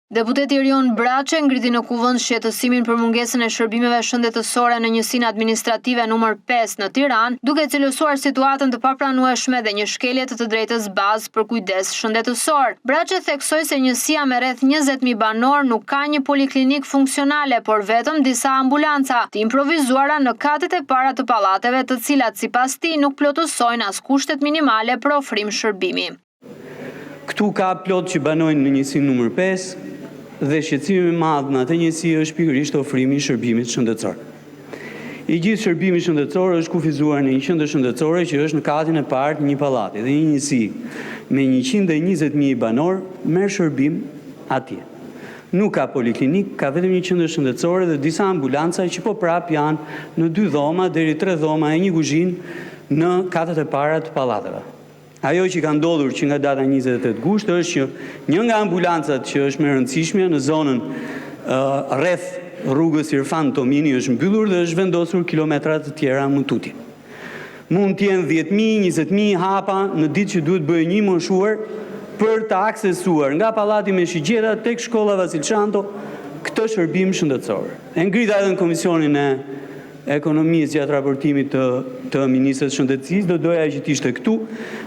Deputeti Erion Braçe ngriti në kuvend shqetësimin për mungesën e shërbimeve shëndetësore në njësinë administrative numër 5 në Tiranë, duke cilësuar situatën të papranueshme dhe një shkelje të drejtës bazë për kujdes shëndetësor. Braçe theksoi se njësia me rreth 20.000 banor nuk ka një poliklinik funksionale, por vetëm disa ambulanca të improvizuara në katet e para të pallateve, të cilat sipas tij nuk plotësojnë as kushtet minimale për ofrim shërbimi. Këtu ka plot që banojnë në njësinë numër 5. Dhe shqetësimi i madh në atë njësi është pikërisht ofrimi i shërbimit shëndetësor. I gjithë shërbimi shëndetësor është kufizuar në një qendër shëndetësore që është në katin e parë të një pallati dhe një njësi me 120.000 banor merr shërbim atje. Nuk ka poliklinik, ka vetëm një qendër shëndetësore dhe disa ambulanca që po prap janë në 2 dhoma deri 3 dhoma e një kuzhinë në katet e para të pallateve. Ajo që ka ndodhur që nga data 28 gusht është që një nga ambulancat që është më e rëndësishme në zonën rreth rrugës Irfan Tomini është mbyllur dhe është vendosur kilometra të tjera më tuti. Mund të jenë 10.000, 20.000 hapa në ditë që duhet bëjë një moshuar për të aksesuar nga pallati me shigjeta tek shkolla Vasil Shanto këtë shërbim shëndetësor. E ngrita edhe në Komisionin e Ekonomisë gjatë raportimit të Ministrës Shëndetësisë, do doja që të ishte këtu,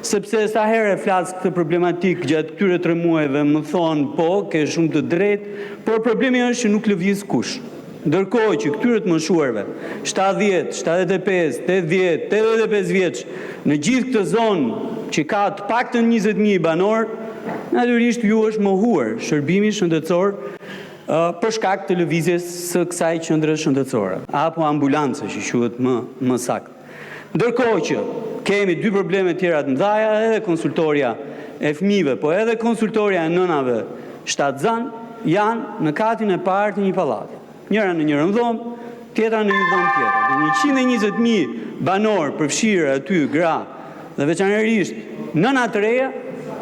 sepse sa herë flas këtë problematik gjatë këtyre 3 muajve më thonë po, ke shumë të drejtë, por problemi është që nuk lëviz kush. Ndërkohë që këtyre të moshuarve, 70, 75, 80, 85 vjeç, në gjithë këtë zonë që ka të paktën 20.000 banor, natyrisht ju është mohuar shërbimi shëndetësor për shkak të lëvizjes së kësaj qendre shëndetësore, apo ambulancë që quhet më saktë. Ndërkohë që kemi 2 probleme tjera të mëdha, edhe konsultoria e fëmijëve, po edhe konsultoria e nënave shtatzan janë në katin e parë të një pallati. Njëra në njërin dhomë, tjetra në një dhomë tjetër. Dhe 120.000 banor përfshirë aty gra dhe veçanërisht nëna të reja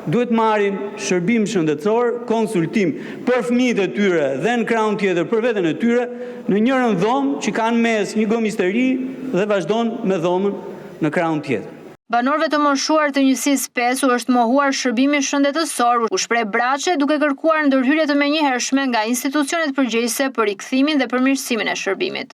duhet marrin shërbim shëndetësor, konsultim për fëmijët e tyre dhe në krahun tjetër për veten e tyre në njërin dhomë që kanë mes një gomisteri dhe vazhdon me dhomën në krahun tjetër. Banorëve të moshuar të njësisë 5 u është mohuar shërbimi shëndetësor, u shpreh Braçe duke kërkuar ndërhyrje të menjëhershme nga institucionet përgjegjëse për rikthimin dhe përmirësimin e shërbimit.